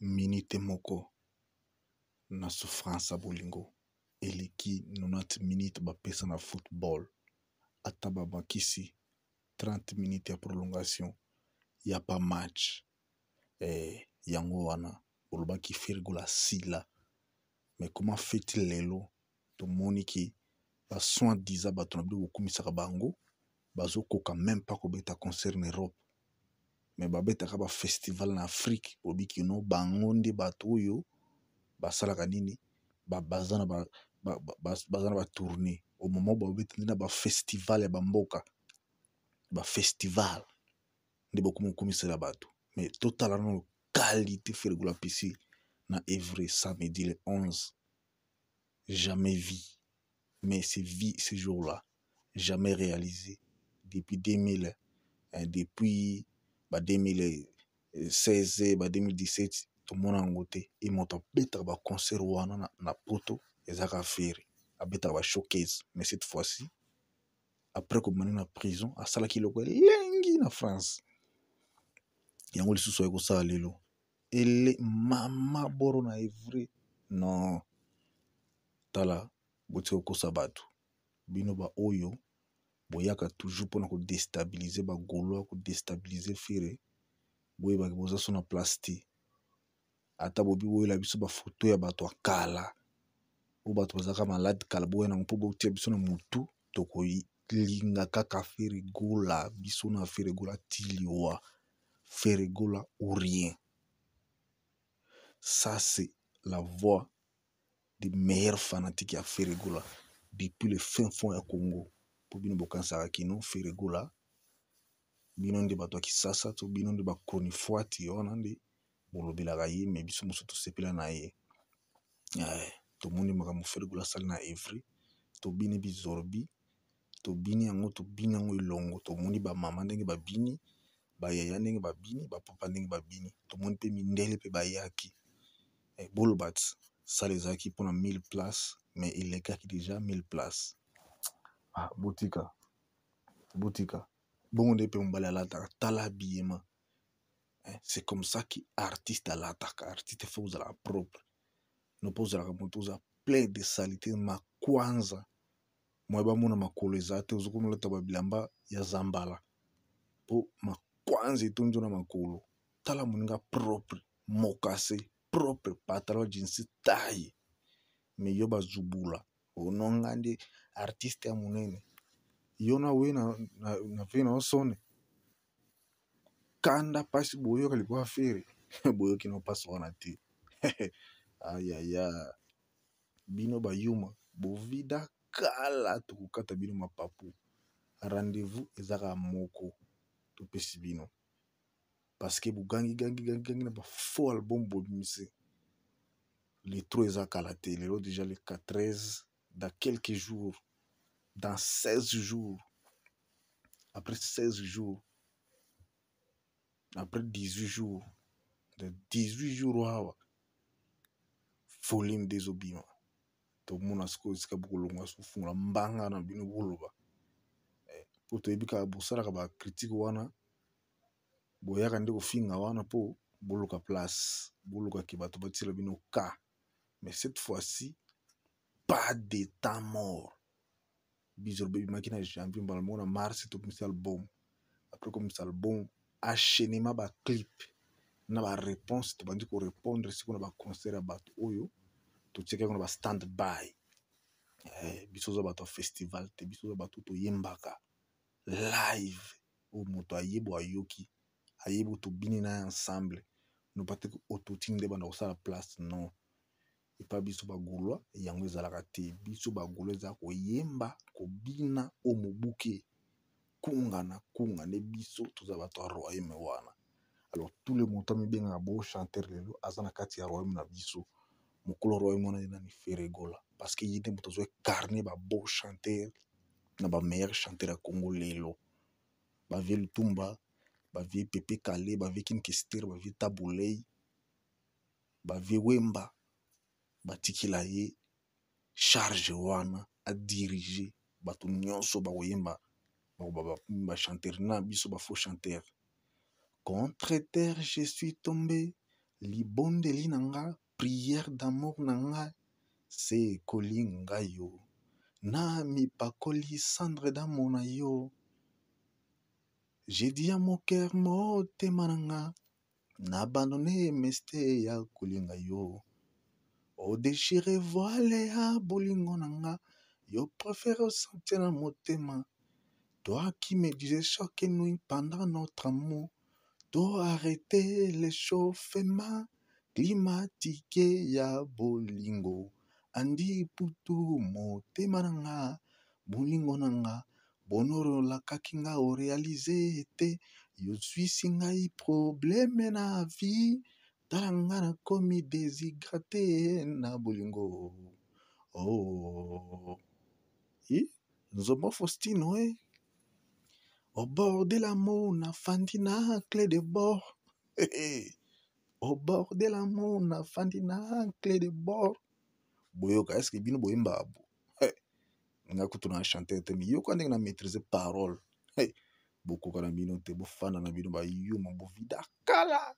minute moko na souffrance ya bolingo eleki 90 minutes bapesa na football ata bamakisi 30 minutes ya prolongation ya pa match yango wana olobaki Fergola sila mais comment fait-il lelo tomoni ki ba soin disant bato na bilo bokumisaka bango bazokoka même pas kobeta concert en Europe mais babetaka ba festival na Afrique obiki no bango nde bato oyo basalaka nini baza na ba tournée au moment où babeta na ba festival ya bamboka ba festival nde bokumisela bato mais total na qualité Fergola PC na Evry samedi le 11 jamais vu mais c'est vie ce jour-là jamais réalisé depuis 2000 depuis 2016 2017 tomona yango te e moto abetaka baconcert wana na poto ezaka fere abetaka bashowcase mais cette fois-ci après komani na prison asalaki eloko elengi na France yango lisusu ayekosala lelo ele mama boro na Evry non tala botika kokosa bato bino ba oyo boyaka toujours mpona kodestabilize bagaulois kodestabilize fere boyebaki boza so na place te ata bobi boyela biso bafoto ya bato ya kala oyo bato bazalaka malade kala boya nango mpo botia biso na motu tokolinga kaka Fergola biso na Fergola tiliwa Fergola ou rien. Ça c'est la voix des meilleurs fanatiques à Fergola depuis le fin fond ya Congo. Pour bino bokansaka kino Fergola bino nde bato ya Kisasa to bino nde bakronifuati wana nde bolobelaka ye me biso mosusu tosepela na ye tomoni makambo Fergola asali na Evry tobini bizorbi tobini yango elongo tomoni bamama ndenge babini bayaya ndenge babini bapapa ndenge babini tomoni mpe mindele mpe bayaki bolobat sala ezalaki mpona 1000 places mais elekaki déjà 1000 places botika bongo nde mpe mobali alataka tala biyema c'est comme ça que artiste alataka artiste faut ozalaka propre no mpo ozalaka moto oza plein de salité makwanza moye bamona makolo eza te ozokona olata babilamba ya zambala mpo makwanza etondi na makolo tala moninga propre mokase propre pantalon jeans taille me yo bazubula ononga nde artiste ya monene yo na we na ve na osone kanda pasi boyoka likwa fere boyoki na pasi wana te ayaya bino bayuma bovida kala tokokata bino mapapu rendez-vous ezaka moko topesi bino parce que bogangi na bafaux album bobimise le tro eza kala te lelo déjà le 13 dans quelques jours dans 16 jours après 16 jours après 18 jours de 18 jours wawa folie ndezobima tomona sikoyo esika bokolongwa sofungola mbanga na bino boloba po toyebi kaka bosalaka bakritike wana boyaka nde kofinga wana mpo boluka place bolukaki bato batila bino ka mais cette fois-ci pas de temps mort bizoro bebimaki na janvier mbala moko na mars tobimisi album après komisa album enchaînement baclip na baréponse tobandi korépondre siko na baconcert ya bato oyo totiaki na bastand by biso oza bato ya festival te biso oza bato toyembaka live oyo moto ayebo ayoki ayebo tobini na ensemble no pate ototi nde banda kosala place non epa biso bagulwa yango ezalaka te biso bagulwa ezala koyemba kobina o mobuke kunga na kunga nde biso toza bato ya royaume wana alors tout le monde amibengaka bo chanteur lelo aza na kati ya royaume na biso mokolo royaume wana ena ni Fergola parce que ye nde moto azwa carnet babo chanteur na bameilleur chanteur ya Congo lelo bavie Lutumba bavie Pepe Kale bavie King Kester bavie Tabulei bavie Wemba batikila ye charge wana adirige bato nyonso bakoyemba bachanteur na biso bafaux chanteur contre terre je suis tombé libondeli na nga prière d'amour na nga se kolinga yo na mipakoli cendre d'amour na yo. J'ai dit à mon cœur motema na nga na abandonné meste ya kolinga yo. O déchiré voile ya bolingo na nga yo préfère sentir na motema. Toi qui me disais chaque nuit pendant notre amour, dois arrêter l'échauffement climatique ya bolingo. Andi putu motema na nga bolingo na nga bonoro lakaki nga o réaliser te yo swisi ngai problème na vie tala nga na komi déshydraté na bolingo. Oh Nzombo Faustino au bord de l'amour na fandi na clé de bord. Au bord de l'amour na fandi na clé de bord. Boyoka est-ce que bino boyemba abo? Nga kutu na chanter te mi yoko ndenge na maîtriser parole. Bokoka na bino te bofanda na bino ba yuma bo vida kala.